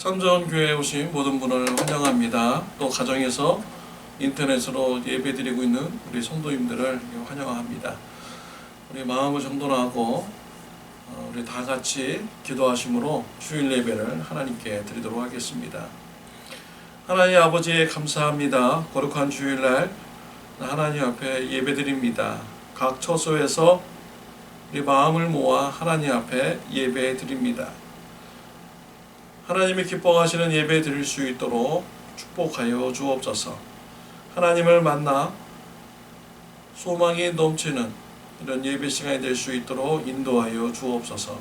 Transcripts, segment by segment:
참전교회에 오신 모든 분을 환영합니다. 또 가정에서 인터넷으로 예배드리고 있는 우리 성도님들을 환영합니다. 우리 마음을 정돈하고 우리 다 같이 기도하심으로 주일 예배를 하나님께 드리도록 하겠습니다. 하나님 아버지 감사합니다. 거룩한 주일날 하나님 앞에 예배드립니다. 각 처소에서 우리 마음을 모아 하나님 앞에 예배드립니다. 하나님이 기뻐하시는 예배 드릴 수 있도록 축복하여 주옵소서. 하나님을 만나 소망이 넘치는 이런 예배 시간이 될 수 있도록 인도하여 주옵소서.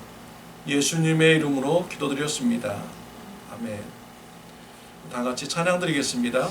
예수님의 이름으로 기도드렸습니다. 아멘. 다 같이 찬양 드리겠습니다.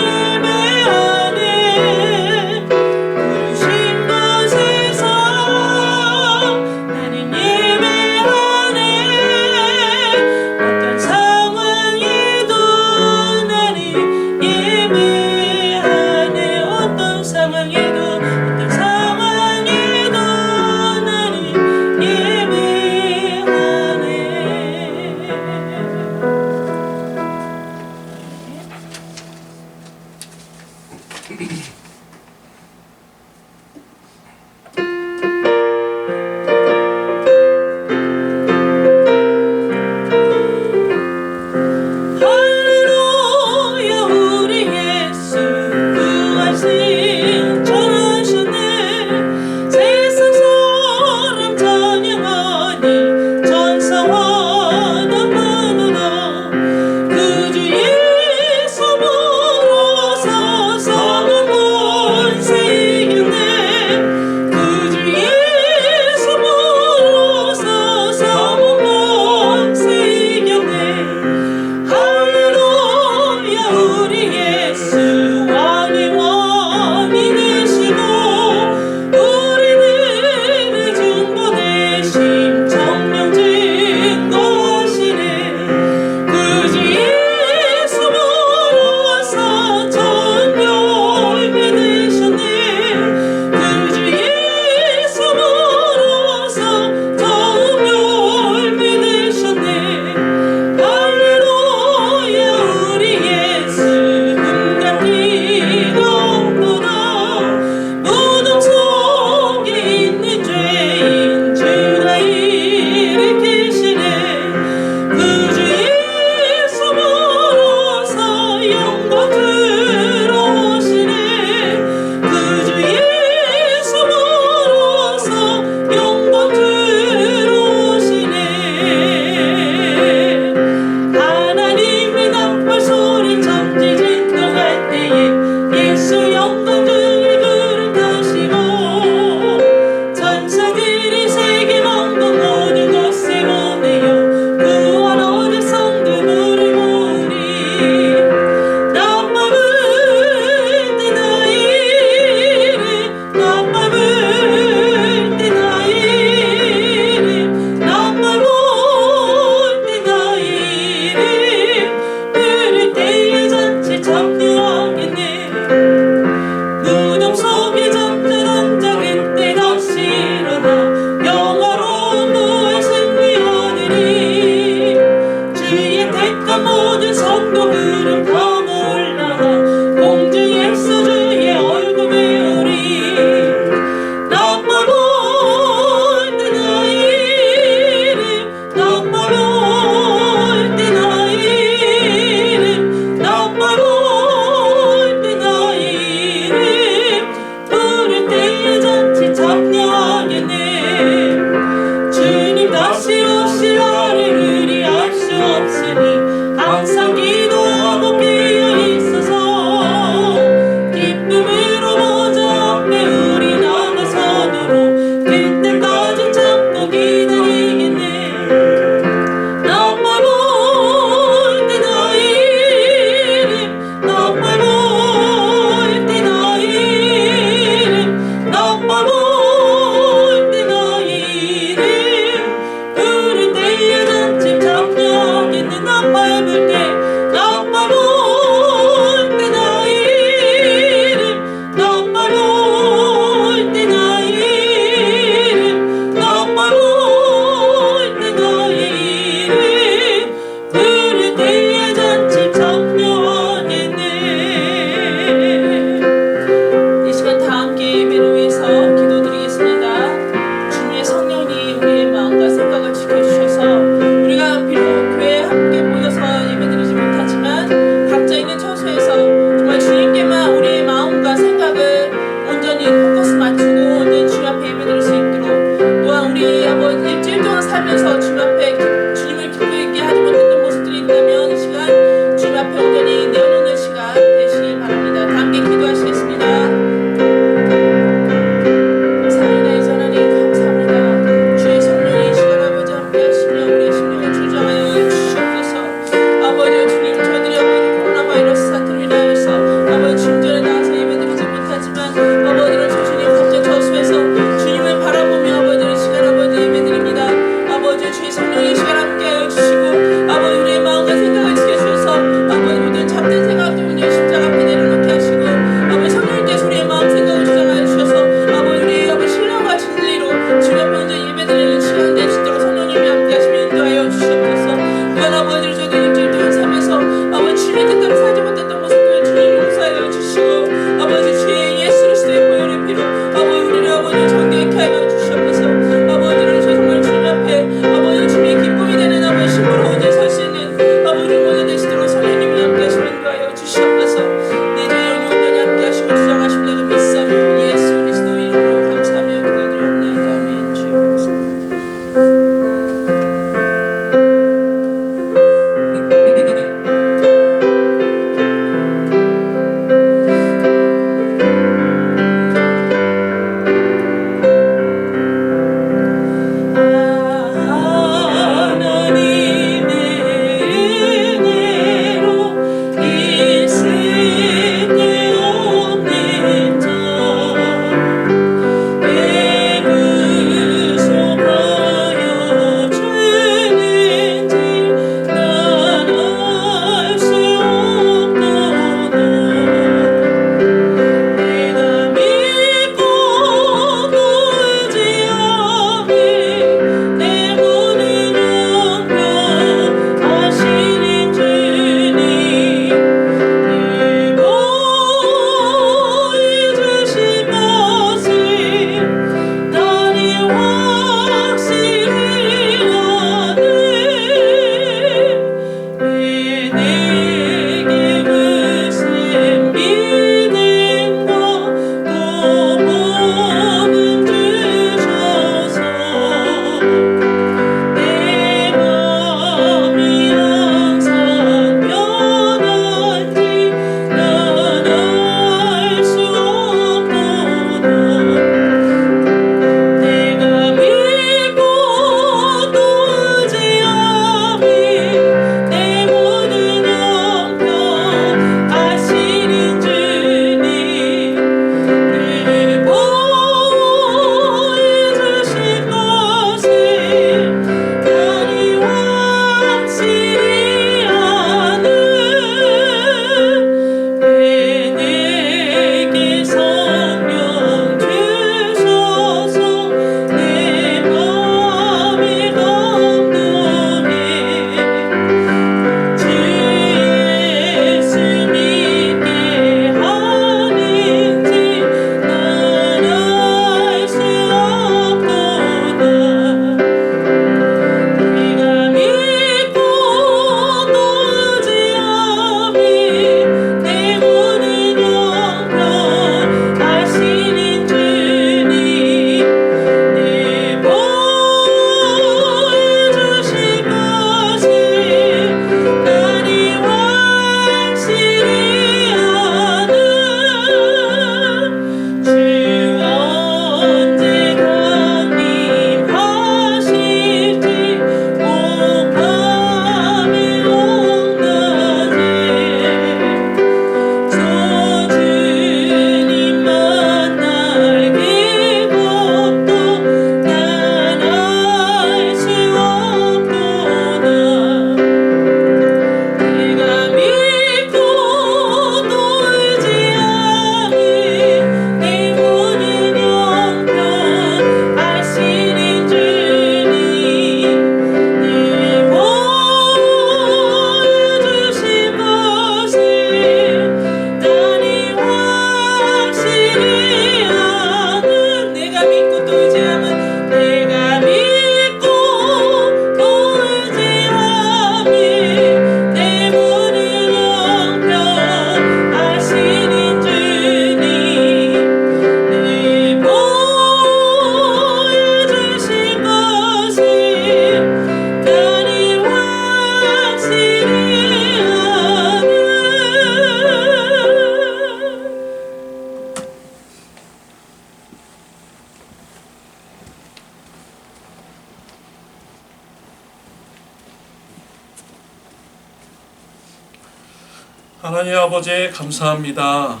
하나님 아버지 감사합니다.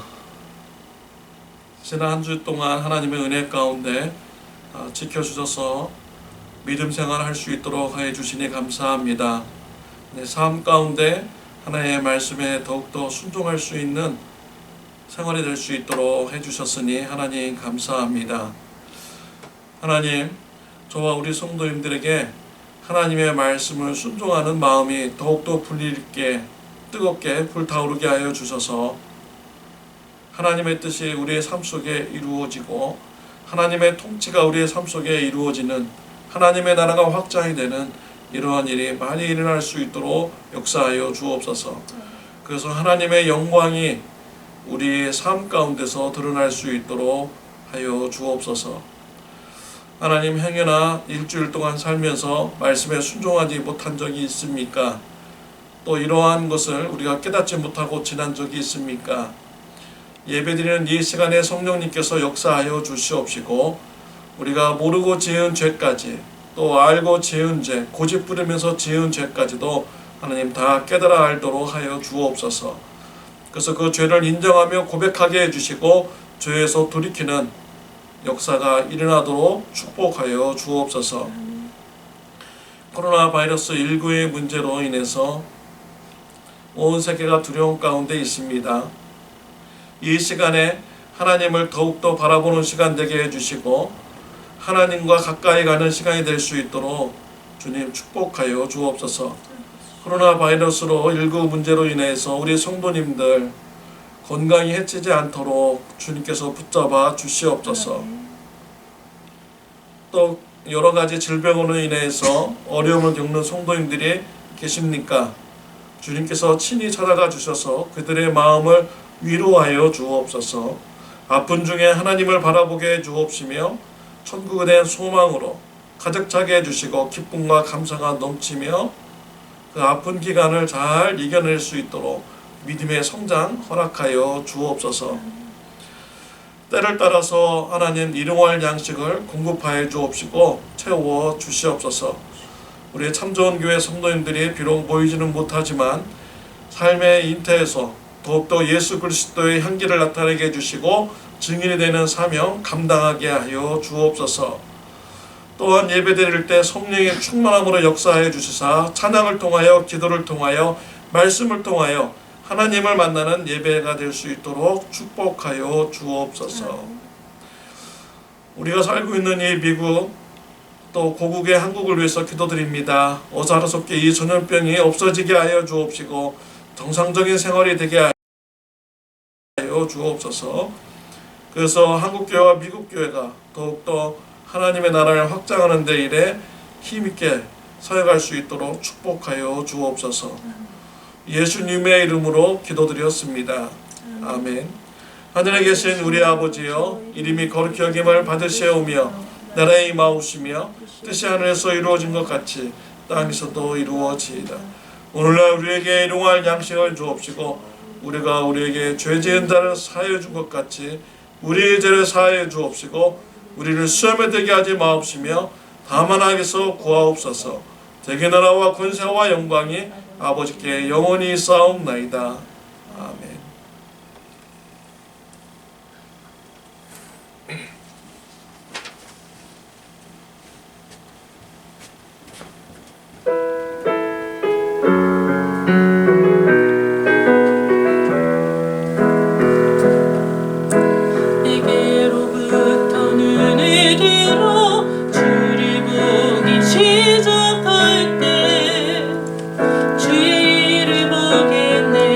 지난 한 주 동안 하나님의 은혜 가운데 지켜주셔서 믿음 생활을 할 수 있도록 해 주시니 감사합니다. 내 삶 가운데 하나님의 말씀에 더욱더 순종할 수 있는 생활이 될 수 있도록 해주셨으니 하나님 감사합니다. 하나님, 저와 우리 성도님들에게 하나님의 말씀을 순종하는 마음이 더욱더 불일게 뜨겁게 불타오르게 하여 주셔서 하나님의 뜻이 우리의 삶 속에 이루어지고 하나님의 통치가 우리의 삶 속에 이루어지는 하나님의 나라가 확장이 되는 이러한 일이 많이 일어날 수 있도록 역사하여 주옵소서. 그래서 하나님의 영광이 우리의 삶 가운데서 드러날 수 있도록 하여 주옵소서. 하나님, 행여나 일주일 동안 살면서 말씀에 순종하지 못한 적이 있습니까? 또 이러한 것을 우리가 깨닫지 못하고 지난 적이 있습니까? 예배드리는 이 시간에 성령님께서 역사하여 주시옵시고 우리가 모르고 지은 죄까지 또 알고 지은 죄, 고집 부리면서 지은 죄까지도 하나님 다 깨달아 알도록 하여 주옵소서. 그래서 그 죄를 인정하며 고백하게 해주시고 죄에서 돌이키는 역사가 일어나도록 축복하여 주옵소서. 코로나 바이러스 19의 문제로 인해서 온 세계가 두려움 가운데 있습니다. 이 시간에 하나님을 더욱더 바라보는 시간 되게 해주시고 하나님과 가까이 가는 시간이 될 수 있도록 주님 축복하여 주옵소서. 코로나 바이러스로 19 문제로 인해서 우리 성도님들 건강이 해치지 않도록 주님께서 붙잡아 주시옵소서. 또 여러 가지 질병으로 인해서 어려움을 겪는 성도님들이 계십니까? 주님께서 친히 찾아가 주셔서 그들의 마음을 위로하여 주옵소서. 아픈 중에 하나님을 바라보게 해 주옵시며 천국에 대한 소망으로 가득 차게 해주시고 기쁨과 감사가 넘치며 그 아픈 기간을 잘 이겨낼 수 있도록 믿음의 성장 허락하여 주옵소서. 때를 따라서 하나님 일용할 양식을 공급하여 주옵시고 채워 주시옵소서. 우리 참 좋은 교회 성도님들이 비록 보이지는 못하지만 삶의 인태에서 더욱더 예수 그리스도의 향기를 나타내게 해주시고 증인이 되는 사명 감당하게 하여 주옵소서. 또한 예배드릴 때 성령의 충만함으로 역사하여 주시사 찬양을 통하여 기도를 통하여 말씀을 통하여 하나님을 만나는 예배가 될 수 있도록 축복하여 주옵소서. 우리가 살고 있는 이 미국 또 고국의 한국을 위해서 기도드립니다. 어사르속게 이 전염병이 없어지게 하여 주옵시고 정상적인 생활이 되게 하여 주옵소서. 그래서 한국교회와 미국교회가 더욱더 하나님의 나라를 확장하는 데 일에 힘있게 사역할 수 있도록 축복하여 주옵소서. 예수님의 이름으로 기도드렸습니다. 아멘. 하늘에 계신 우리 아버지여, 이름이 거룩히 여김을 받으시오며 나라의 임하옵시며 뜻이 하늘에서 이루어진 것 같이 땅에서도 이루어지이다. 오늘날 우리에게 일용할 양식을 주옵시고 우리가 우리에게 죄 지은 자를 사하여 준 것 같이 우리의 죄를 사하여 주옵시고 우리를 시험에 들게 하지 마옵시며 다만 악에서 구하옵소서. 대개 나라와 권세와 영광이 아버지께 영원히 쌓옵나이다. 아멘. 시작할 때 주의 일을 보겠네.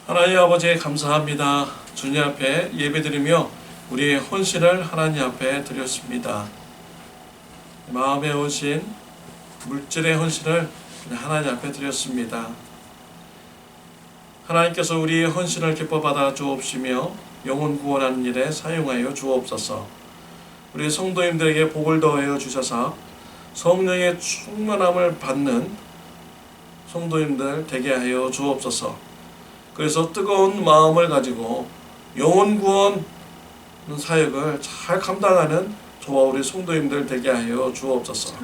하나님 아버지 감사합니다. 주님 앞에 예배드리며 우리의 헌신을 하나님 앞에 드렸습니다. 마음의 헌신, 물질의 헌신을 하나님 앞에 드렸습니다. 하나님께서 우리의 헌신을 기뻐 받아 주옵시며 영혼 구원하는 일에 사용하여 주옵소서. 우리 성도님들에게 복을 더하여 주셔서 성령의 충만함을 받는 성도님들 되게 하여 주옵소서. 그래서 뜨거운 마음을 가지고 영혼 구원 사역을 잘 감당하는 저와 우리 성도님들 되게 하여 주옵소서.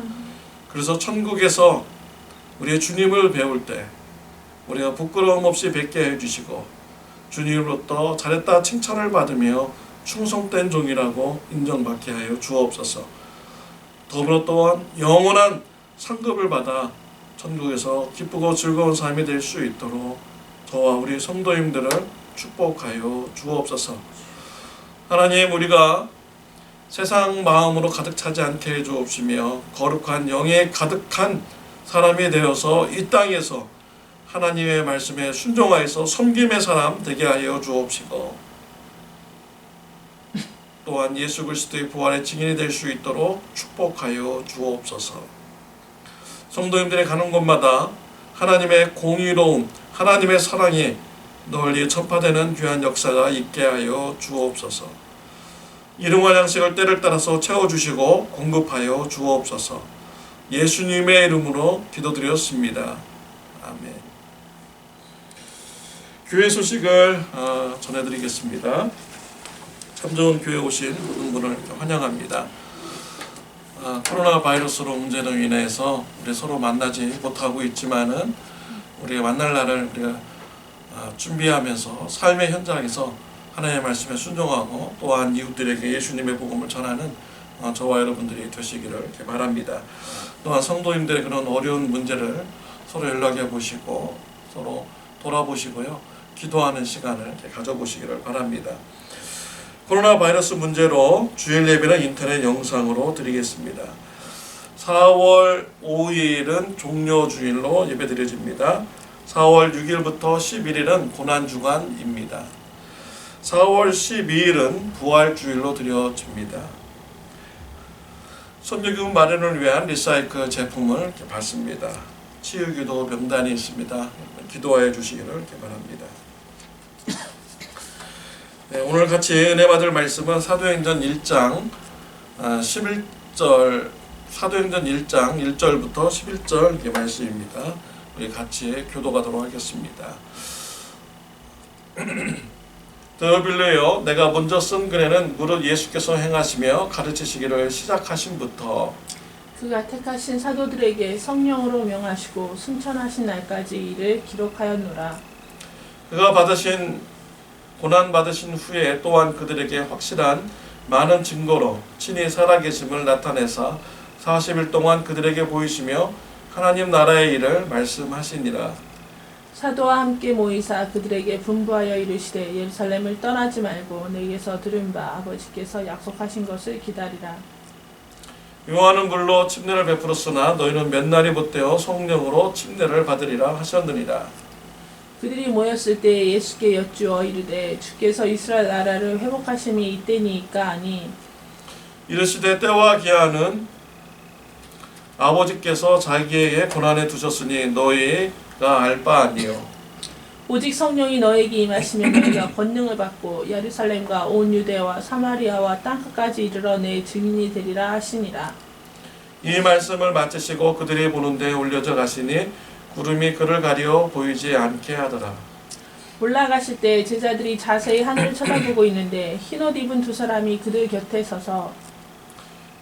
그래서 천국에서 우리의 주님을 배울 때 우리가 부끄러움 없이 뵙게 해주시고 주님으로부터 잘했다 칭찬을 받으며 충성된 종이라고 인정받게 하여 주옵소서. 더불어 또한 영원한 상급을 받아 천국에서 기쁘고 즐거운 삶이 될 수 있도록 저와 우리 성도님들을 축복하여 주옵소서. 하나님, 우리가 세상 마음으로 가득 차지 않게 해주옵시며 거룩한 영에 가득한 사람이 되어서 이 땅에서 하나님의 말씀에 순종하여서 섬김의 사람 되게 하여 주옵시고 또한 예수 그리스도의 부활의 증인이 될 수 있도록 축복하여 주옵소서. 성도님들이 가는 곳마다 하나님의 공의로움, 하나님의 사랑이 널리 전파되는 귀한 역사가 있게 하여 주옵소서. 일용할 양식을 때를 따라서 채워주시고 공급하여 주옵소서. 예수님의 이름으로 기도드렸습니다. 아멘. 교회 소식을 전해드리겠습니다. 참 좋은 교회 오신 모든 분을 환영합니다. 코로나 바이러스로 문제로 인해서 우리 서로 만나지 못하고 있지만은 우리가 만날 날을 우리가 준비하면서 삶의 현장에서 하나님의 말씀에 순종하고 또한 이웃들에게 예수님의 복음을 전하는 저와 여러분들이 되시기를 이렇게 바랍니다. 또한 성도님들의 그런 어려운 문제를 서로 연락해 보시고 서로 돌아보시고요, 기도하는 시간을 이렇게 가져보시기를 바랍니다. 코로나 바이러스 문제로 주일 예배는 인터넷 영상으로 드리겠습니다. 4월 5일은 종료주일로 예배드려집니다. 4월 6일부터 11일은 고난주간입니다. 4월 12일은 부활주일로 드려집니다. 선교기금 마련을 위한 리사이클 제품을 이렇게 받습니다. 치유기도 명단이 있습니다. 기도하여 주시기를 이렇게 바랍니다. 네, 오늘 같이 은혜 받을 말씀은 사도행전 1장 11절, 사도행전 1장 1절부터 11절 이렇게 말씀입니다. 우리 같이 교도하도록 하겠습니다. 드어빌레여, 내가 먼저 쓴 글에는 무릇 예수께서 행하시며 가르치시기를 시작하신부터 그가 택하신 사도들에게 성령으로 명하시고 승천하신 날까지 이를 기록하였노라. 그가 고난 받으신 후에 또한 그들에게 확실한 많은 증거로 친히 살아계심을 나타내사 40일 동안 그들에게 보이시며 하나님 나라의 일을 말씀하시니라. 사도와 함께 모이사 그들에게 분부하여 이르시되 예루살렘을 떠나지 말고 내게서 들은 바 아버지께서 약속하신 것을 기다리라. 요한은 물로 침례를 베풀었으나 너희는 몇 날이 못되어 성령으로 침례를 받으리라 하셨느니라. 그들이 모였을 때 예수께 여쭈어 이르되 주께서 이스라엘 나라를 회복하심이 이때니까 하니 이르시되 때와 기한은 아버지께서 자기에게 권한해 두셨으니 너희가 알 바 아니요. 오직 성령이 너에게 임하시면 너희가 권능을 받고 예루살렘과 온 유대와 사마리아와 땅끝까지 이르러 내 증인이 되리라 하시니라. 이 말씀을 마치시고 그들이 보는 데 올려져 가시니 구름이 그를 가려 보이지 않게 하더라. 올라가실 때 제자들이 자세히 하늘을 쳐다보고 있는데 흰옷 입은 두 사람이 그들 곁에 서서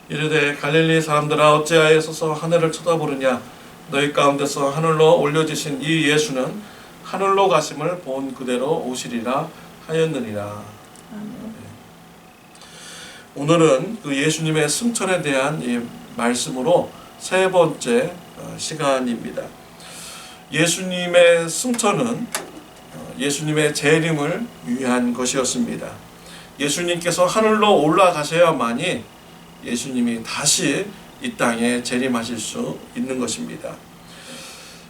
이르되 갈릴리 사람들아 어찌하여 서서 하늘을 쳐다보느냐. 너희 가운데서 하늘로 올려지신 이 예수는 하늘로 가심을 본 그대로 오시리라 하였느니라. 오늘은 그 예수님의 승천에 대한 이 말씀으로 세 번째 시간입니다. 예수님의 승천은 예수님의 재림을 위한 것이었습니다. 예수님께서 하늘로 올라가셔야만이 예수님이 다시 이 땅에 재림하실 수 있는 것입니다.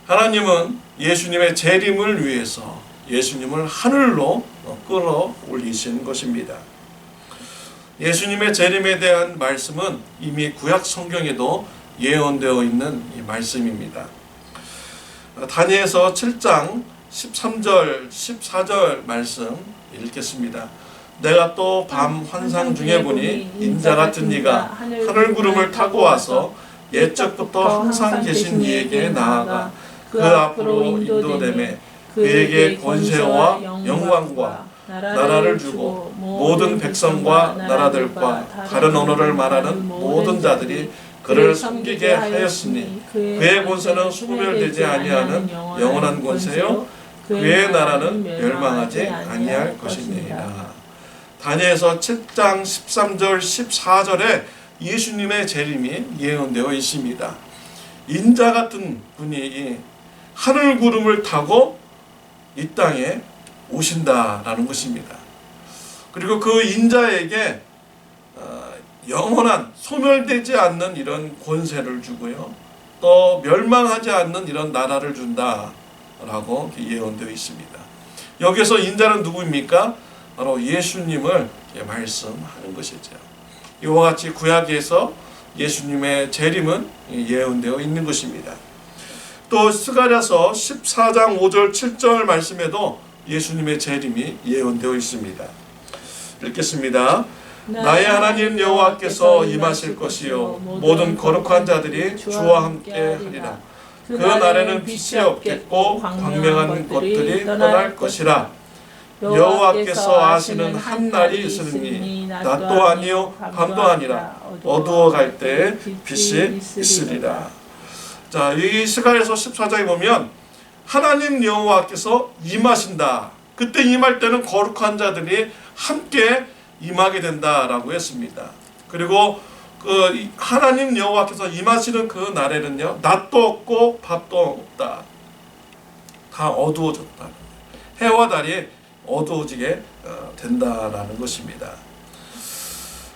하나님은 예수님의 재림을 위해서 예수님을 하늘로 끌어올리신 것입니다. 예수님의 재림에 대한 말씀은 이미 구약 성경에도 예언되어 있는 이 말씀입니다. 다니엘서 7장 13절 14절 말씀 읽겠습니다. 내가 또 밤 환상 중에 보니 인자 같은 이가 하늘 구름을 타고 와서 옛적부터 항상 계신 이에게 나아가 그 앞으로 인도되매 그에게 권세와 영광과 나라를 주고 모든 백성과 나라들과 다른 언어를 말하는 모든 자들이 그를 섬기게 하였으니 그의 권세는 소멸되지 아니하는 영원한 권세요 그의 나라는 멸망하지 아니할 것이니라. 다니엘서 7장 13절 14절에 예수님의 재림이 예언되어 있습니다. 인자 같은 분이 하늘 구름을 타고 이 땅에 오신다라는 것입니다. 그리고 그 인자에게 영원한 소멸되지 않는 이런 권세를 주고요. 또 멸망하지 않는 이런 나라를 준다라고 예언되어 있습니다. 여기서 인자는 누구입니까? 바로 예수님을 말씀하는 것이죠. 이와 같이 구약에서 예수님의 재림은 예언되어 있는 것입니다. 또 스가랴서 14장 5절 7절 말씀에도 예수님의 재림이 예언되어 있습니다. 읽겠습니다. 나의 하나님 여호와께서 임하실 것이요 모든 거룩한 자들이 주와 함께 하리라. 그 날에는 빛이 없겠고 광명한 것들이 떠날 것이라. 여호와께서 아시는 한 날이 있으니 낮도 아니요 밤도 아니라 어두워갈 때에 빛이 있으리라. 자, 이 스가랴서 14장에 보면 하나님 여호와께서 임하신다. 그때 임할 때는 거룩한 자들이 함께 임하게 된다라고 했습니다. 그리고 그 하나님 여호와께서 임하시는 그 날에는요 낮도 없고 밤도 없다. 다 어두워졌다. 해와 달이 어두워지게 된다라는 것입니다.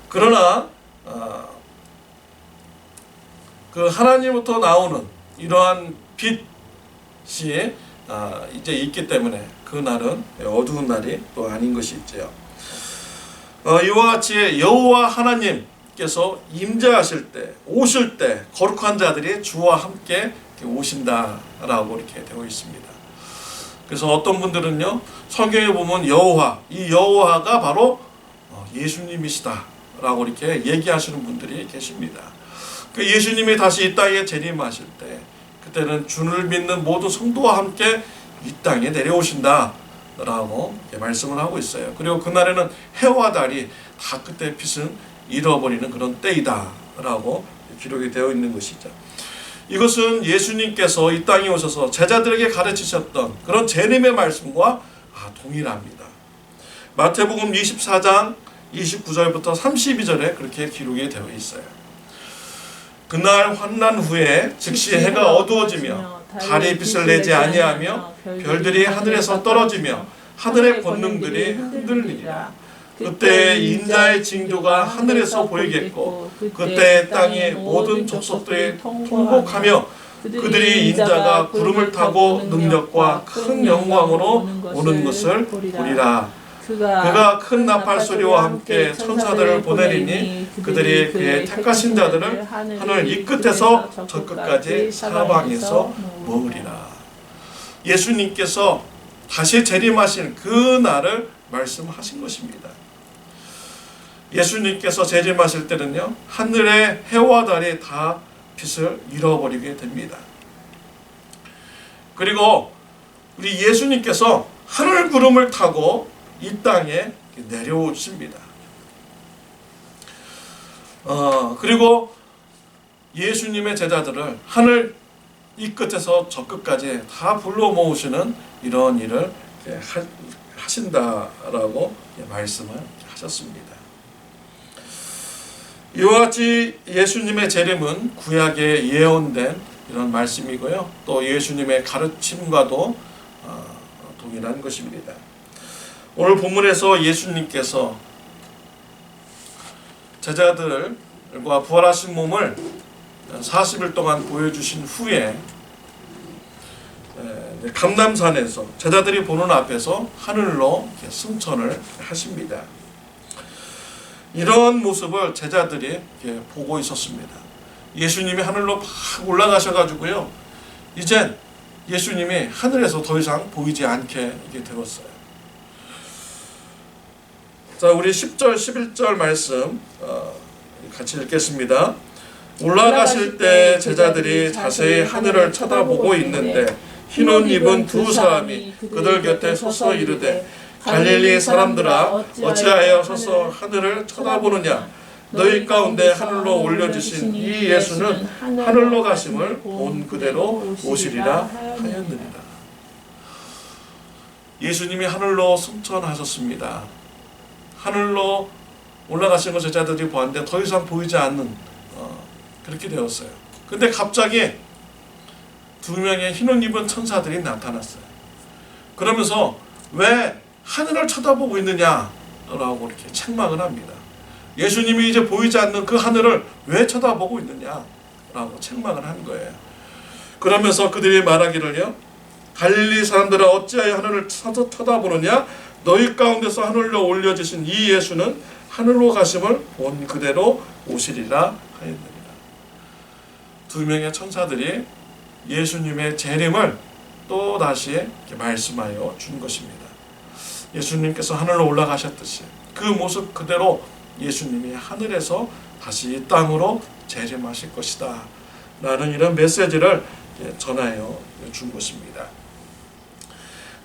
그러나 그 하나님부터 나오는 이러한 빛이 이제 있기 때문에 그 날은 어두운 날이 또 아닌 것이 있죠. 이와 같이 여호와 하나님께서 임재하실 때, 오실 때 거룩한 자들이 주와 함께 오신다라고 이렇게 되어 있습니다. 그래서 어떤 분들은요 성경에 보면 여호와, 이 여호와가 바로 예수님이시다라고 이렇게 얘기하시는 분들이 계십니다. 그 예수님이 다시 이 땅에 재림하실 때, 그때는 주를 믿는 모든 성도와 함께 이 땅에 내려오신다라고 말씀을 하고 있어요. 그리고 그날에는 해와 달이 다 그때 빛은 잃어버리는 그런 때이다라고 기록이 되어 있는 것이죠. 이것은 예수님께서 이 땅에 오셔서 제자들에게 가르치셨던 그런 재림의 말씀과 동일합니다. 마태복음 24장 29절부터 32절에 그렇게 기록이 되어 있어요. 그날 환난 후에 즉시 해가 어두워지며 달이 빛을 내지 아니하며 별들이 하늘에서 떨어지며 하늘의 권능들이 흔들리리라. 그때 인자의 징조가 하늘에서 보이겠고 그때 땅의 모든 족속들이 통곡하며 그들이 인자가 구름을 타고 능력과 큰 영광으로 오는 것을 보리라. 그가 큰 나팔 소리와 함께 천사들을 보내리니 그들이 그의 택하신 자들을 하늘 이 끝에서 저 끝까지 사방에서 모으리라. 예수님께서 다시 재림하신 그 날을 말씀하신 것입니다. 예수님께서 재림하실 때는요 하늘의 해와 달이 다 빛을 잃어버리게 됩니다. 그리고 우리 예수님께서 하늘 구름을 타고 이 땅에 내려오십니다. 그리고 예수님의 제자들을 하늘 이 끝에서 저 끝까지 다 불러 모으시는 이런 일을 하신다라고 말씀을 하셨습니다. 이와 같이 예수님의 재림은 구약에 예언된 이런 말씀이고요. 또 예수님의 가르침과도 동일한 것입니다. 오늘 본문에서 예수님께서 제자들과 부활하신 몸을 40일 동안 보여주신 후에 감람산에서 제자들이 보는 앞에서 하늘로 승천을 하십니다. 이런 모습을 제자들이 보고 있었습니다. 예수님이 하늘로 막 올라가셔가지고요, 이젠 예수님이 하늘에서 더 이상 보이지 않게 되었어요. 자, 우리 10절, 11절 말씀 같이 읽겠습니다. 올라가실 때 제자들이 자세히 하늘을 쳐다보고 있는데 흰옷 입은 두 사람이 그들 곁에 서서 이르되 갈릴리 사람들아 어찌하여 서서 하늘을 쳐다보느냐 너희 가운데 하늘로 올려주신 이 예수는 하늘로 가심을 본 그대로 오시리라 하였느니라. 예수님이 하늘로 승천하셨습니다. 하늘로 올라가신 것 제자들이 보았는데 더 이상 보이지 않는 그렇게 되었어요. 근데 갑자기 두 명의 흰옷 입은 천사들이 나타났어요. 그러면서 왜 하늘을 쳐다보고 있느냐라고 이렇게 책망을 합니다. 예수님이 이제 보이지 않는 그 하늘을 왜 쳐다보고 있느냐라고 책망을 한 거예요. 그러면서 그들이 말하기를요, 갈릴리 사람들아 어찌하여 하늘을 쳐다보느냐 너희 가운데서 하늘로 올려주신 이 예수는 하늘로 가심을 본 그대로 오시리라 하였느니라. 두 명의 천사들이 예수님의 재림을 또 다시 말씀하여 준 것입니다. 예수님께서 하늘로 올라가셨듯이 그 모습 그대로 예수님이 하늘에서 다시 이 땅으로 재림하실 것이다 라는 이런 메시지를 전하여 준 것입니다.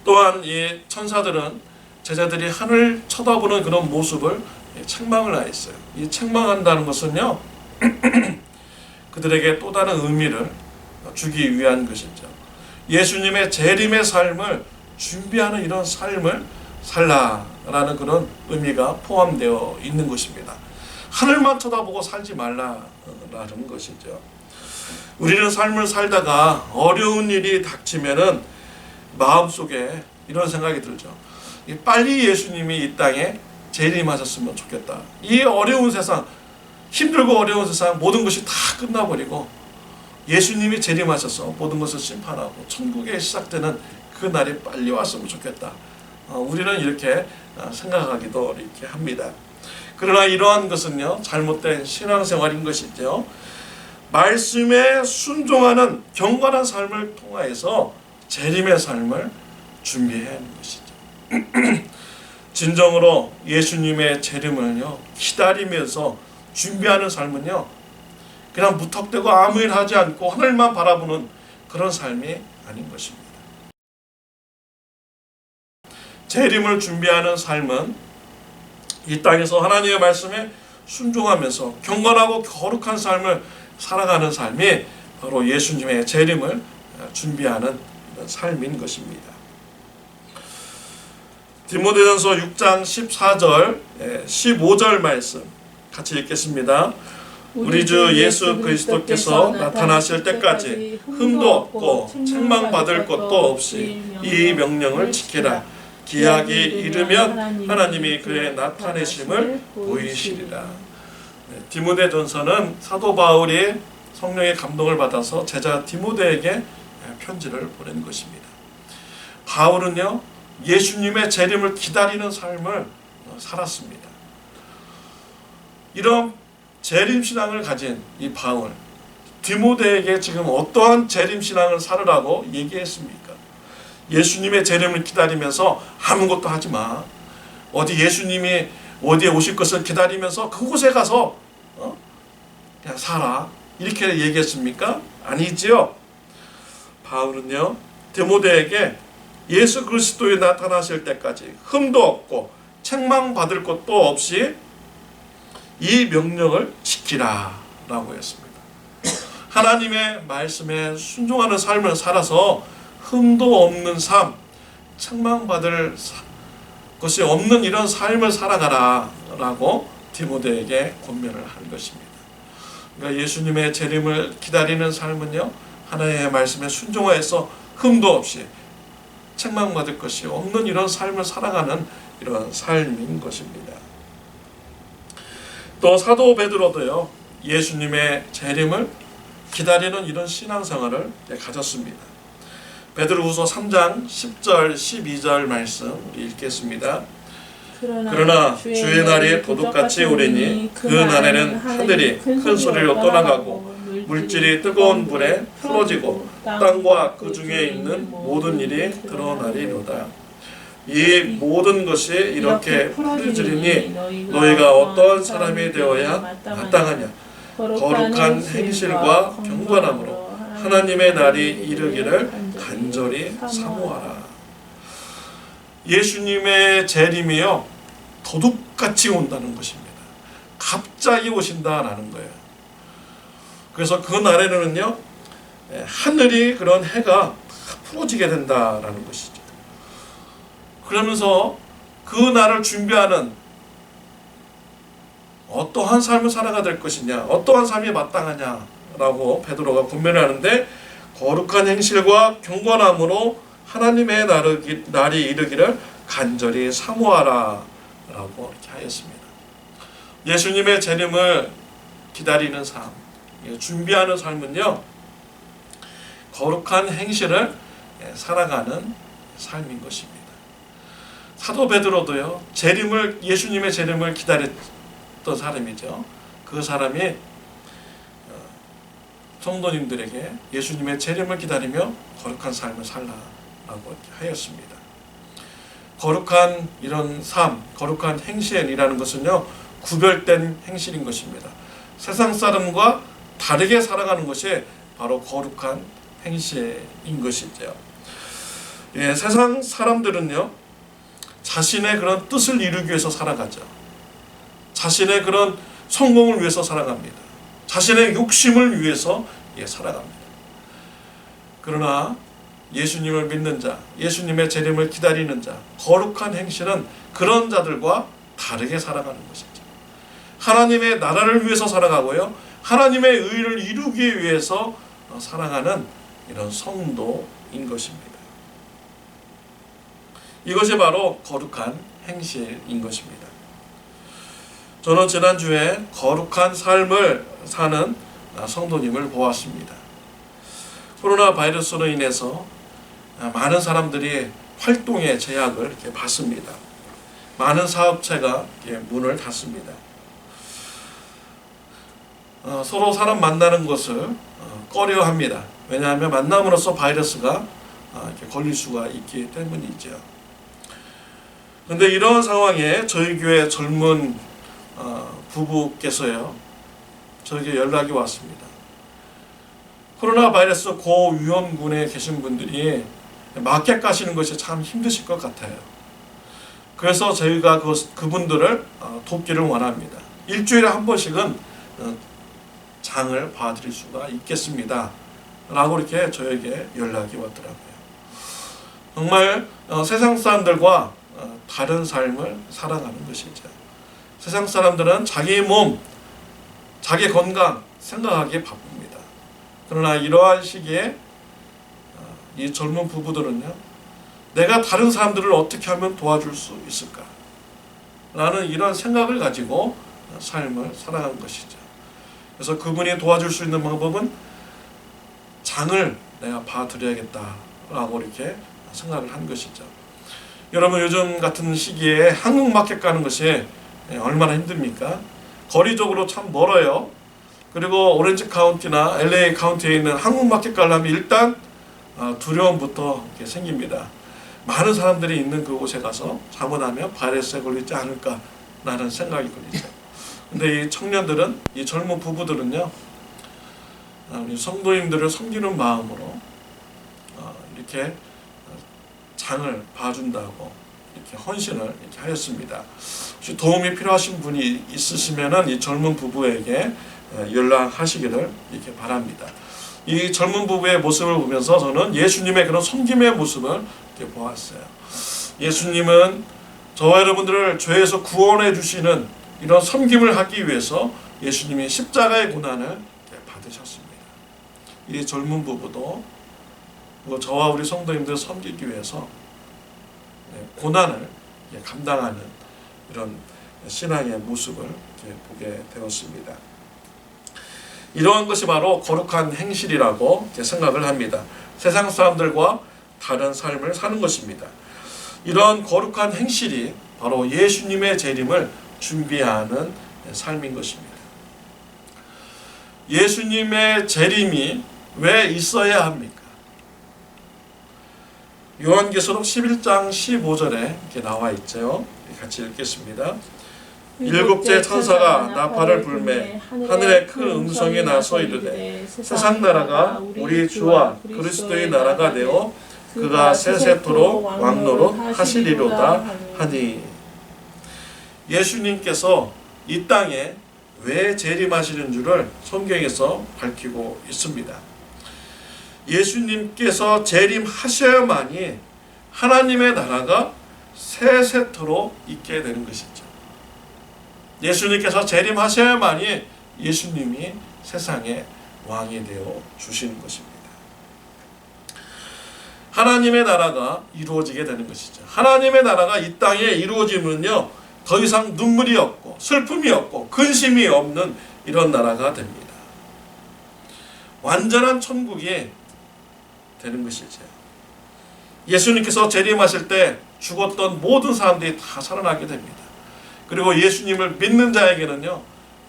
또한 이 천사들은 제자들이 하늘 쳐다보는 그런 모습을 책망을 하였어요. 이 책망한다는 것은요, 그들에게 또 다른 의미를 주기 위한 것이죠. 예수님의 재림의 삶을 준비하는 이런 삶을 살라라는 그런 의미가 포함되어 있는 것입니다. 하늘만 쳐다보고 살지 말라라는 것이죠. 우리는 삶을 살다가 어려운 일이 닥치면은 마음속에 이런 생각이 들죠. 빨리 예수님이 이 땅에 재림하셨으면 좋겠다. 이 어려운 세상, 힘들고 어려운 세상 모든 것이 다 끝나버리고 예수님이 재림하셔서 모든 것을 심판하고 천국에 시작되는 그 날이 빨리 왔으면 좋겠다. 우리는 이렇게 생각하기도 이렇게 합니다. 그러나 이러한 것은요, 잘못된 신앙생활인 것이죠. 말씀에 순종하는 경건한 삶을 통하여서 재림의 삶을 준비해야 하는 것이죠. 진정으로 예수님의 재림을요, 기다리면서 준비하는 삶은요, 그냥 무턱대고 아무 일 하지 않고 하늘만 바라보는 그런 삶이 아닌 것입니다. 재림을 준비하는 삶은 이 땅에서 하나님의 말씀에 순종하면서 경건하고 거룩한 삶을 살아가는 삶이 바로 예수님의 재림을 준비하는 삶인 것입니다. 디모데전서 6장 14절 15절 말씀 같이 읽겠습니다. 우리 주 예수 그리스도께서 나타나실 때까지 흠도 없고 책망받을 것도 없이 이 명령을 지키라. 기약이 이르면 하나님이 그의 나타내심을 보이시리라. 디모데전서는 사도 바울이 성령의 감동을 받아서 제자 디모데에게 편지를 보낸 것입니다. 바울은요, 예수님의 재림을 기다리는 삶을 살았습니다. 이런 재림신앙을 가진 이 바울, 디모데에게 지금 어떠한 재림신앙을 살으라고 얘기했습니까? 예수님의 재림을 기다리면서 아무것도 하지 마. 예수님이 어디에 오실 것을 기다리면서 그곳에 가서 그냥 살아. 이렇게 얘기했습니까? 아니지요. 바울은요, 디모데에게 예수 그리스도에 나타나실 때까지 흠도 없고 책망받을 것도 없이 이 명령을 지키라 라고 했습니다. 하나님의 말씀에 순종하는 삶을 살아서 흠도 없는 삶, 책망받을 것이 없는 이런 삶을 살아가라 라고 디모데에게 권면을 한 것입니다. 그러니까 예수님의 재림을 기다리는 삶은요, 하나님의 말씀에 순종하여서 흠도 없이 책망받을 것이 없는 이런 삶을 살아가는 이런 삶인 것입니다. 또 사도 베드로도요, 예수님의 재림을 기다리는 이런 신앙생활을 가졌습니다. 베드로후서 3장 10절 12절 말씀 우리 읽겠습니다. 그러나 주의 날이 도둑같이 오리니 그 날에는 하늘이 큰 소리로 떠나가고 물질이 뜨거운 불에 풀어지고 땅과 그 중에 있는 모든 일이 드러나리로다. 이 모든 것이 이렇게 풀어지리니 너희가 어떠한 사람이 되어야 마땅하냐. 거룩한 행실과 경건함으로 하나님의 날이 이르기를 간절히 사모하라. 예수님의 재림이요 도둑같이 온다는 것입니다. 갑자기 오신다라는 거예요. 그래서 그 날에는요 하늘이 그런 해가 풀어지게 된다라는 것이죠. 그러면서 그 날을 준비하는 어떠한 삶을 살아가 될 것이냐, 어떠한 삶이 마땅하냐라고 베드로가 분별을 하는데 거룩한 행실과 경건함으로 하나님의 날이 이르기를 간절히 사모하라 라고 이렇게 하였습니다. 예수님의 재림을 기다리는 삶, 준비하는 삶은요 거룩한 행실을 살아가는 삶인 것입니다. 사도 베드로도요 예수님의 재림을 기다렸던 사람이죠. 그 사람이 성도님들에게 예수님의 재림을 기다리며 거룩한 삶을 살라라고 이렇게 하였습니다. 거룩한 이런 삶, 거룩한 행실이라는 것은요 구별된 행실인 것입니다. 세상 사람과 다르게 살아가는 것이 바로 거룩한 행실인 것이죠. 세상 사람들은요 자신의 그런 뜻을 이루기 위해서 살아가죠. 자신의 그런 성공을 위해서 살아갑니다. 자신의 욕심을 위해서 살아갑니다. 그러나 예수님을 믿는 자, 예수님의 재림을 기다리는 자, 거룩한 행실은 그런 자들과 다르게 살아가는 것이죠. 하나님의 나라를 위해서 살아가고요, 하나님의 의를 이루기 위해서 살아가는 이런 성도인 것입니다. 이것이 바로 거룩한 행실인 것입니다. 저는 지난주에 거룩한 삶을 사는 성도님을 보았습니다. 코로나 바이러스로 인해서 많은 사람들이 활동의 제약을 이렇게 받습니다. 많은 사업체가 문을 닫습니다. 서로 사람 만나는 것을 꺼려합니다. 왜냐하면 만남으로써 바이러스가 이렇게 걸릴 수가 있기 때문이죠. 그런데 이런 상황에 저희 교회 젊은 부부께서요 저에게 연락이 왔습니다. 코로나 바이러스 고위험군에 계신 분들이 마켓 가시는 것이 참 힘드실 것 같아요. 그래서 저희가 그분들을 돕기를 원합니다. 일주일에 한 번씩은 장을 봐드릴 수가 있겠습니다 라고 이렇게 저에게 연락이 왔더라고요. 정말 세상 사람들과 다른 삶을 살아가는 것이죠. 세상 사람들은 자기 몸, 자기 건강 생각하기에 바쁩니다. 그러나 이러한 시기에 이 젊은 부부들은요 내가 다른 사람들을 어떻게 하면 도와줄 수 있을까 라는 이런 생각을 가지고 삶을 살아가는 것이죠. 그래서 그분이 도와줄 수 있는 방법은 장을 내가 봐드려야겠다라고 이렇게 생각을 한 것이죠. 여러분 요즘 같은 시기에 한국마켓 가는 것이 얼마나 힘듭니까? 거리적으로 참 멀어요. 그리고 오렌지 카운티나 LA 카운티에 있는 한국마켓 가려면 일단 두려움부터 이렇게 생깁니다. 많은 사람들이 있는 그곳에 가서 잘못하면 바이러스에 걸리지 않을까라는 생각이 걸리죠. 근데 이 청년들은, 이 젊은 부부들은요 우리 성도님들을 섬기는 마음으로 이렇게 장을 봐준다고 이렇게 헌신을 이렇게 하였습니다. 혹시 도움이 필요하신 분이 있으시면은 이 젊은 부부에게 연락하시기를 이렇게 바랍니다. 이 젊은 부부의 모습을 보면서 저는 예수님의 그런 섬김의 모습을 이렇게 보았어요. 예수님은 저와 여러분들을 죄에서 구원해 주시는 이런 섬김을 하기 위해서 예수님이 십자가의 고난을 받으셨습니다. 이 젊은 부부도 저와 우리 성도님들 섬기기 위해서 고난을 감당하는 이런 신앙의 모습을 보게 되었습니다. 이러한 것이 바로 거룩한 행실이라고 생각을 합니다. 세상 사람들과 다른 삶을 사는 것입니다. 이런 거룩한 행실이 바로 예수님의 재림을 준비하는 삶인 것입니다. 예수님의 재림이 왜 있어야 합니까? 요한계시록 11장 15절에 이렇게 나와 있죠. 같이 읽겠습니다. 일곱째 천사가 나팔을 불매 하늘에 큰 음성이 나서 이르되 세상 나라가 우리 주와 그리스도의 나라가 되어 그가 세세토록 왕노릇 하시리로다 하니. 예수님께서 이 땅에 왜 재림하시는 줄을 성경에서 밝히고 있습니다. 예수님께서 재림하셔야만이 하나님의 나라가 세세토록 있게 되는 것이죠. 예수님께서 재림하셔야만이 예수님이 세상의 왕이 되어 주시는 것입니다. 하나님의 나라가 이루어지게 되는 것이죠. 하나님의 나라가 이 땅에 이루어지면요, 더 이상 눈물이 없고 슬픔이 없고 근심이 없는 이런 나라가 됩니다. 완전한 천국이 되는 것이죠. 예수님께서 재림하실 때 죽었던 모든 사람들이 다 살아나게 됩니다. 그리고 예수님을 믿는 자에게는요,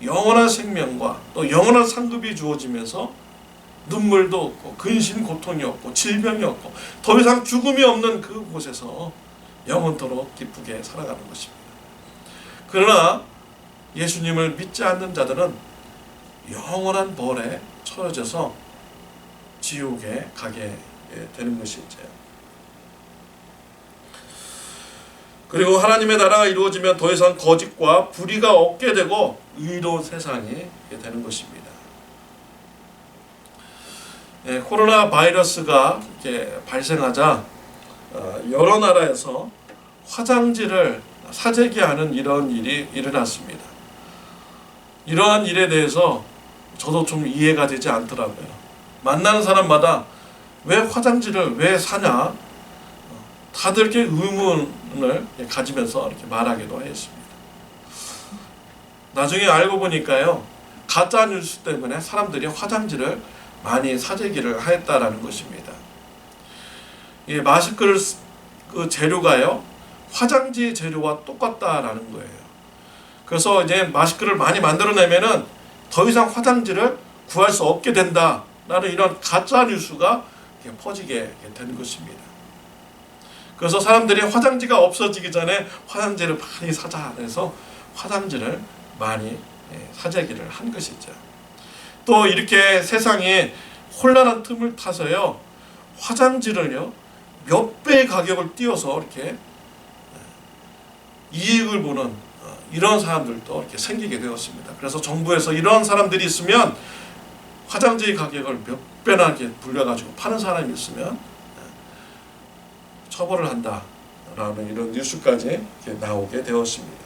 영원한 생명과 또 영원한 상급이 주어지면서 눈물도 없고 근심 고통이 없고 질병이 없고 더 이상 죽음이 없는 그곳에서 영원토록 기쁘게 살아가는 것입니다. 그러나 예수님을 믿지 않는 자들은 영원한 벌에 처해져서 지옥에 가게 되는 것이죠. 그리고 하나님의 나라가 이루어지면 더 이상 거짓과 불의가 없게 되고 의로운 세상이 되는 것입니다. 코로나 바이러스가 이렇게 발생하자 여러 나라에서 화장지를 사재기하는 이런 일이 일어났습니다. 이러한 일에 대해서 저도 좀 이해가 되지 않더라고요. 만나는 사람마다 왜 화장지를 왜 사냐? 다들 이렇게 의문을 가지면서 이렇게 말하기도 했습니다. 나중에 알고 보니까요, 가짜 뉴스 때문에 사람들이 화장지를 많이 사재기를 하였다라는 것입니다. 이 마스크를 그 재료가요, 화장지 재료와 똑같다라는 거예요. 그래서 이제 마스크를 많이 만들어내면은 더 이상 화장지를 구할 수 없게 된다라는 이런 가짜 뉴스가 퍼지게 되는 것입니다. 그래서 사람들이 화장지가 없어지기 전에 화장지를 많이 사자 해서 화장지를 많이 사재기를 한 것이죠. 또 이렇게 세상에 혼란한 틈을 타서요, 화장지를요 몇 배의 가격을 띄워서 이렇게 이익을 보는 이런 사람들도 이렇게 생기게 되었습니다. 그래서 정부에서 이런 사람들이 있으면 화장지 가격을 몇 배나 이렇게 불려가지고 파는 사람이 있으면 처벌을 한다라는 이런 뉴스까지 이렇게 나오게 되었습니다.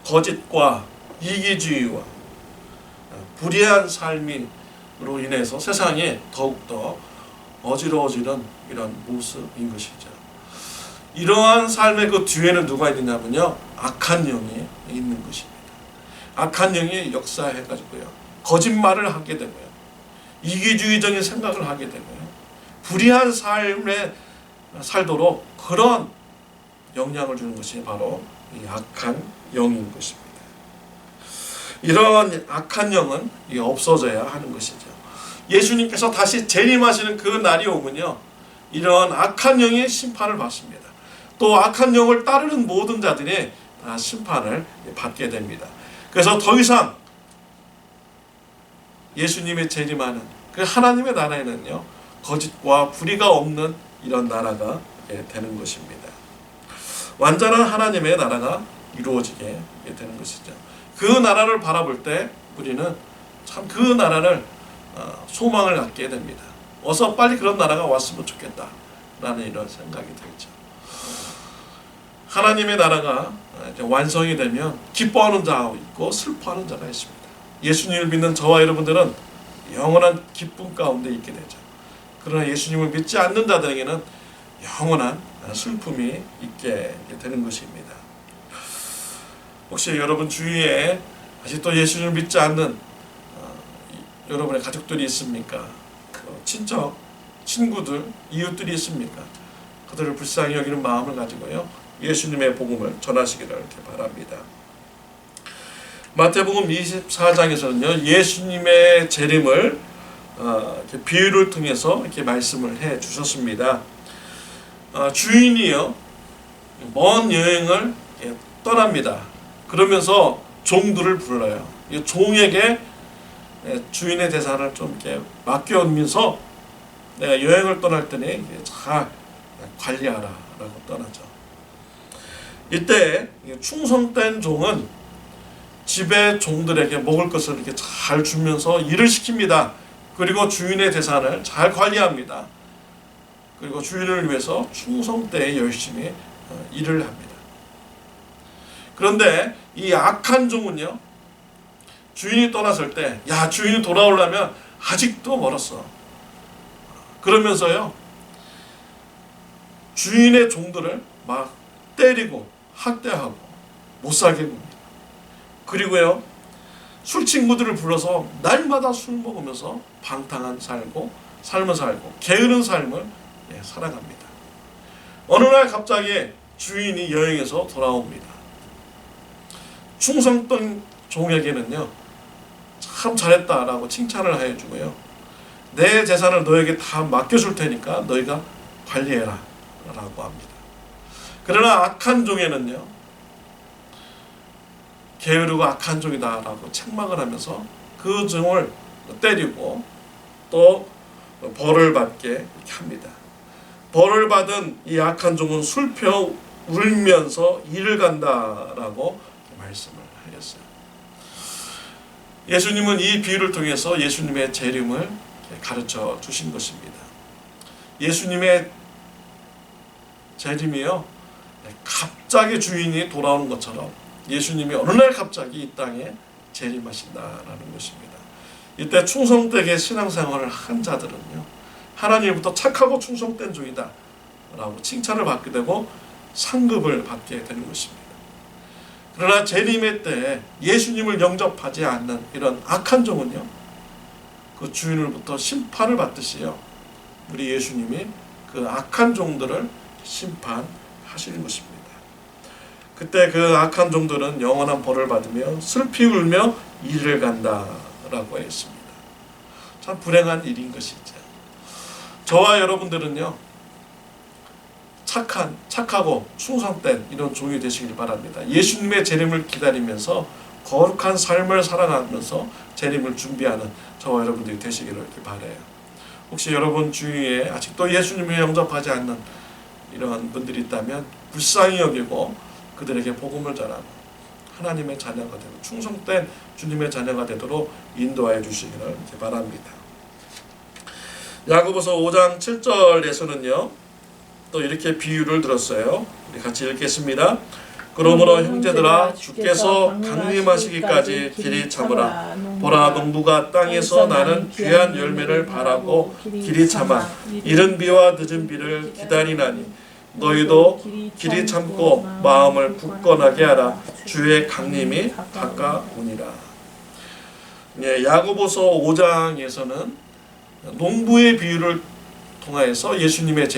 거짓과 이기주의와 불의한 삶으로 인해서 세상이 더욱더 어지러워지는 이런 모습인 것이죠. 이러한 삶의 그 뒤에는 누가 있느냐면요, 악한 영이 있는 것입니다. 악한 영이 역사해가지고요, 거짓말을 하게 되고요, 이기주의적인 생각을 하게 되고요, 불의한 삶에 살도록 그런 영향을 주는 것이 바로 이 악한 영인 것입니다. 이러한 악한 영은 없어져야 하는 것이죠. 예수님께서 다시 재림하시는 그 날이 오면요, 이러한 악한 영이 심판을 받습니다. 또 악한 영을 따르는 모든 자들이 다 심판을 받게 됩니다. 그래서 더 이상 예수님의 재림하는 그 하나님의 나라에는요, 거짓과 불의가 없는 이런 나라가 되는 것입니다. 완전한 하나님의 나라가 이루어지게 되는 것이죠. 그 나라를 바라볼 때 우리는 참 그 나라를 소망을 갖게 됩니다. 어서 빨리 그런 나라가 왔으면 좋겠다라는 이런 생각이 들죠. 하나님의 나라가 이제 완성이 되면 기뻐하는 자가 있고 슬퍼하는 자가 있습니다. 예수님을 믿는 저와 여러분들은 영원한 기쁨 가운데 있게 되죠. 그러나 예수님을 믿지 않는 자들에게는 영원한 슬픔이 있게 되는 것입니다. 혹시 여러분 주위에 아직도 예수님을 믿지 않는 여러분의 가족들이 있습니까? 친척, 친구들, 이웃들이 있습니까? 그들을 불쌍히 여기는 마음을 가지고요, 예수님의 복음을 전하시기를 이렇게 바랍니다. 마태복음 24장에서는요, 예수님의 재림을 이렇게 비유를 통해서 이렇게 말씀을 해 주셨습니다. 주인이요, 먼 여행을 떠납니다. 그러면서 종들을 불러요. 이 종에게 주인의 재산을 좀 이렇게 맡겨오면서 내가 여행을 떠날 때니 잘 관리하라라고 떠나죠. 이때 충성된 종은 집의 종들에게 먹을 것을 이렇게 잘 주면서 일을 시킵니다. 그리고 주인의 재산을 잘 관리합니다. 그리고 주인을 위해서 충성되게 열심히 일을 합니다. 그런데 이 악한 종은요, 주인이 떠났을 때, 야, 주인이 돌아오려면 아직도 멀었어. 그러면서요, 주인의 종들을 막 때리고 학대하고 못 살게 굽니다. 그리고요, 술 친구들을 불러서 날마다 술 먹으면서 방탕한 삶을 살고 게으른 삶을 살아갑니다. 어느 날 갑자기 주인이 여행에서 돌아옵니다. 충성된 종에게는요, 참 잘했다라고 칭찬을 해주고요, 내 재산을 너에게 다 맡겨줄 테니까 너희가 관리해라 라고 합니다. 그러나 악한 종에는요, 게으르고 악한 종이다 라고 책망을 하면서 그 종을 때리고 또 벌을 받게 이렇게 합니다. 벌을 받은 이 악한 종은 슬퍼 울면서 일을 간다라고 말씀을 하셨어요. 예수님은 이 비유를 통해서 예수님의 재림을 가르쳐 주신 것입니다. 예수님의 재림이요, 갑자기 주인이 돌아오는 것처럼 예수님이 어느 날 갑자기 이 땅에 재림하신다라는 것입니다. 이때 충성되게 신앙생활을 한 자들은요, 하나님부터 착하고 충성된 종이다 라고 칭찬을 받게 되고 상급을 받게 되는 것입니다. 그러나 재림의 때 예수님을 영접하지 않는 이런 악한 종은요, 그 주인으로부터 심판을 받듯이요, 우리 예수님이 그 악한 종들을 심판하시는 것입니다. 그때 그 악한 종들은 영원한 벌을 받으며 슬피 울며 일을 간다라고 했습니다. 참 불행한 일인 것이죠. 저와 여러분들은요, 착하고 충성된 이런 종이 되시길 바랍니다. 예수님의 재림을 기다리면서 거룩한 삶을 살아가면서 재림을 준비하는 저와 여러분들이 되시기를 바라요. 혹시 여러분 주위에 아직도 예수님을 영접하지 않는 이러한 분들이 있다면 불쌍히 여기고 그들에게 복음을 전하고 하나님의 자녀가 되고 충성된 주님의 자녀가 되도록 인도하여 주시기를 바랍니다. 야고보서 5장 7절에서는요, 또 이렇게 비유를 들었어요. 우리 같이 읽겠습니다. 그러므로 형제들아, 주께서 강림하시기까지 길이 참으라. 보라, 농부가 땅에서 나는 귀한 열매를 바라고 길이 참아 이른 비와 늦은 비를 기다리나니 너희도 길이 참고 마음을 굳건하게 하라. 주의 강림이 가까우니라. 야고보서 5장에서는 농부의 비유를 통하여서 예수님의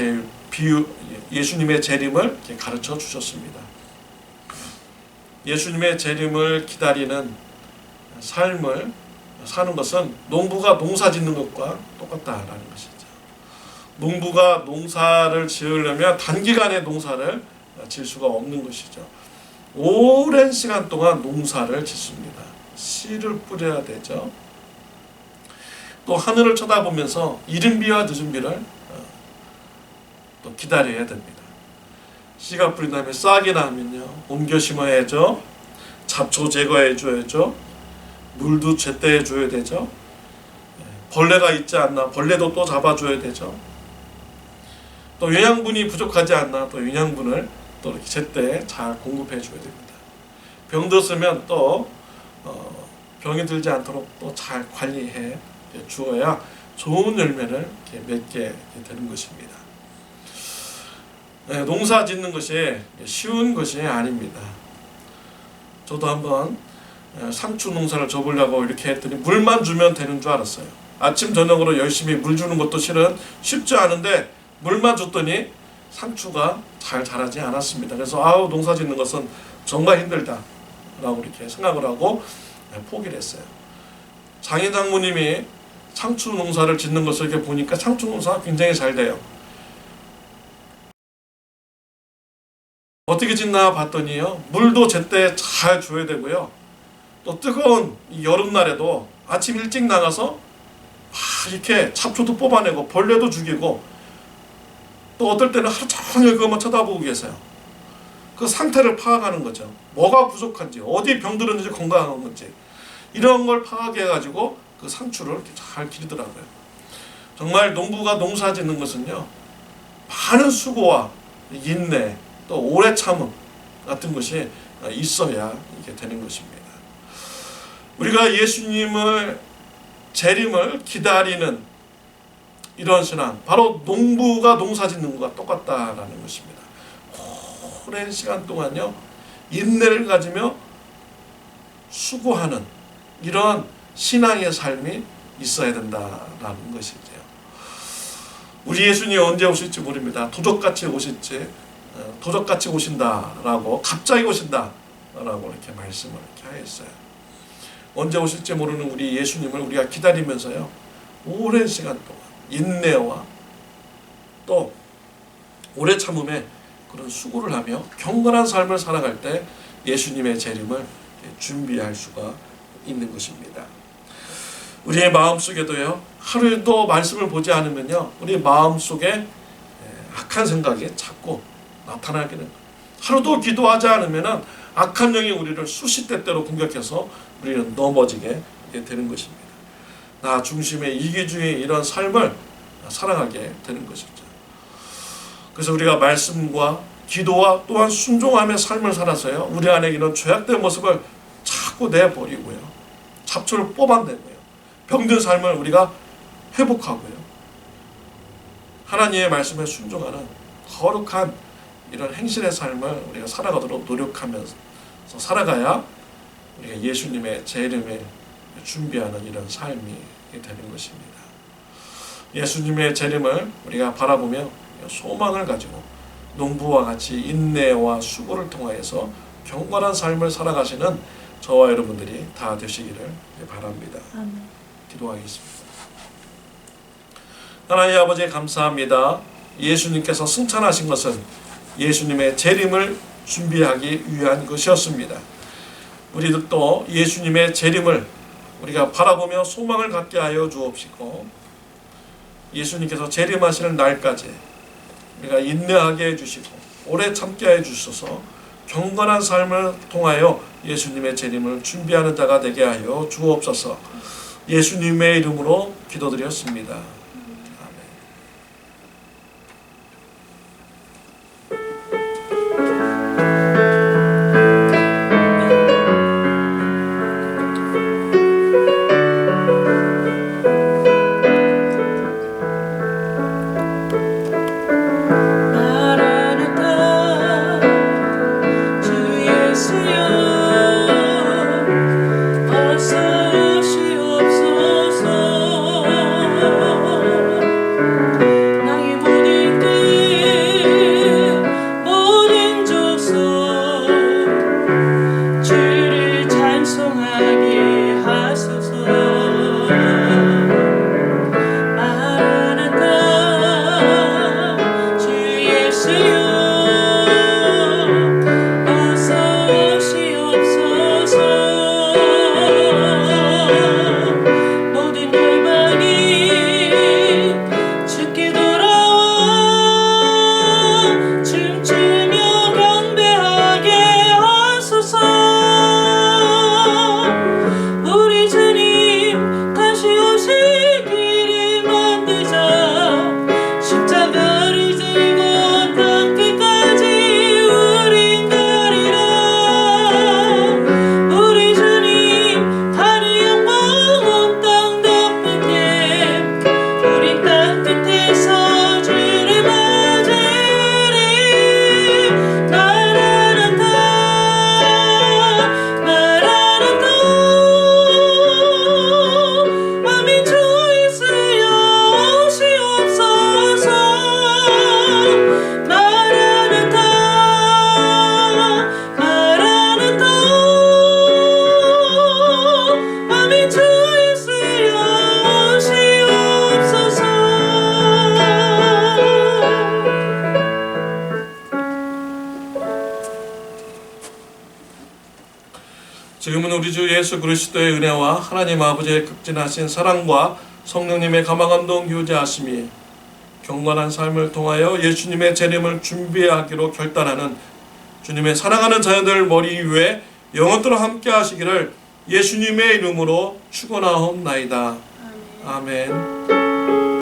재림을 가르쳐 주셨습니다. 예수님의 재림을 기다리는 삶을 사는 것은 농부가 농사 짓는 것과 똑같다라는 것이죠. 농부가 농사를 지으려면 단기간에 농사를 질 수가 없는 것이죠. 오랜 시간 동안 농사를 짓습니다. 씨를 뿌려야 되죠. 또 하늘을 쳐다보면서 이른 비와 늦은 비를 또 기다려야 됩니다. 씨가 뿌린 다음에 싹이 나면요, 옮겨 심어야죠. 잡초 제거해 줘야죠. 물도 제때 줘야 되죠. 벌레가 있지 않나 벌레도 또 잡아줘야 되죠. 또 영양분이 부족하지 않나 또 영양분을 또 이렇게 제때 잘 공급해 줘야 됩니다. 병들었으면 또 병이 들지 않도록 또 잘 관리해 주어야 좋은 열매를 맺게 되는 것입니다. 농사 짓는 것이 쉬운 것이 아닙니다. 저도 한번 상추 농사를 접으려고 이렇게 했더니 물만 주면 되는 줄 알았어요. 아침 저녁으로 열심히 물 주는 것도 실은 쉽지 않은데 물만 줬더니 상추가 잘 자라지 않았습니다. 그래서 아우 농사 짓는 것은 정말 힘들다 라고 이렇게 생각을 하고 포기를 했어요. 장인 장모님이 상추 농사를 짓는 것을 이렇게 보니까 상추 농사가 굉장히 잘 돼요. 어떻게 짓나 봤더니요, 물도 제때 잘 줘야 되고요, 또 뜨거운 이 여름날에도 아침 일찍 나가서 이렇게 잡초도 뽑아내고 벌레도 죽이고, 또 어떨 때는 하루 종일 그것만 쳐다보고 계세요. 그 상태를 파악하는 거죠. 뭐가 부족한지, 어디 병들었는지, 건강한 건지, 이런 걸 파악해가지고 그 상추를 이렇게 잘 기르더라고요. 정말 농부가 농사 짓는 것은요, 많은 수고와 인내, 또 오래 참음 같은 것이 있어야 이게 되는 것입니다. 우리가 예수님을 재림을 기다리는 이런 신앙, 바로 농부가 농사 짓는 것과 똑같다라는 것입니다. 오랜 시간 동안요, 인내를 가지며 수고하는 이런 신앙의 삶이 있어야 된다라는 것이죠. 우리 예수님이 언제 오실지 모릅니다. 도적같이 오실지, 도적같이 오신다라고, 갑자기 오신다라고 이렇게 말씀을 이렇게 하였어요. 언제 오실지 모르는 우리 예수님을 우리가 기다리면서요, 오랜 시간 동안 인내와 또 오래 참음에 그런 수고를 하며 경건한 삶을 살아갈 때 예수님의 재림을 준비할 수가 있는 것입니다. 우리의 마음속에도요, 하루도 말씀을 보지 않으면요, 우리 마음속에 악한 생각이 자꾸 나타나게 됩니다. 하루도 기도하지 않으면 악한 영이 우리를 수시때때로 공격해서 우리는 넘어지게 되는 것입니다. 나 중심의 이기주의 이런 삶을 살아가게 되는 것이죠. 그래서 우리가 말씀과 기도와 또한 순종함의 삶을 살아서요, 우리 안에 이런 죄악된 모습을 자꾸 내버리고요, 잡초를 뽑아내고요, 병든 삶을 우리가 회복하고요, 하나님의 말씀에 순종하는 거룩한 이런 행실의 삶을 우리가 살아가도록 노력하면서 살아가야 우리가 예수님의 재림을 준비하는 이런 삶이 되는 것입니다. 예수님의 재림을 우리가 바라보며 소망을 가지고 농부와 같이 인내와 수고를 통하여서 경건한 삶을 살아가시는 저와 여러분들이 다 되시기를 바랍니다. 기도하겠습니다. 하나님 아버지, 감사합니다. 예수님께서 승천하신 것은 예수님의 재림을 준비하기 위한 것이었습니다. 우리들도 예수님의 재림을 우리가 바라보며 소망을 갖게 하여 주옵시고, 예수님께서 재림하시는 날까지 우리가 인내하게 해주시고 오래 참게 해주셔서 경건한 삶을 통하여 예수님의 재림을 준비하는 자가 되게 하여 주옵소서. 예수님의 이름으로 기도드렸습니다. 어서 오시옵소서. 지금은 우리 주 예수 그리스도의 은혜와 하나님 아버지의 극진하신 사랑과 성령님의 감화감동 교제하심이 경건한 삶을 통하여 예수님의 재림을 준비하기로 결단하는 주님의 사랑하는 자녀들 머리 위에 영원토록 함께 하시기를 예수님의 이름으로 축원하옵나이다. 아멘.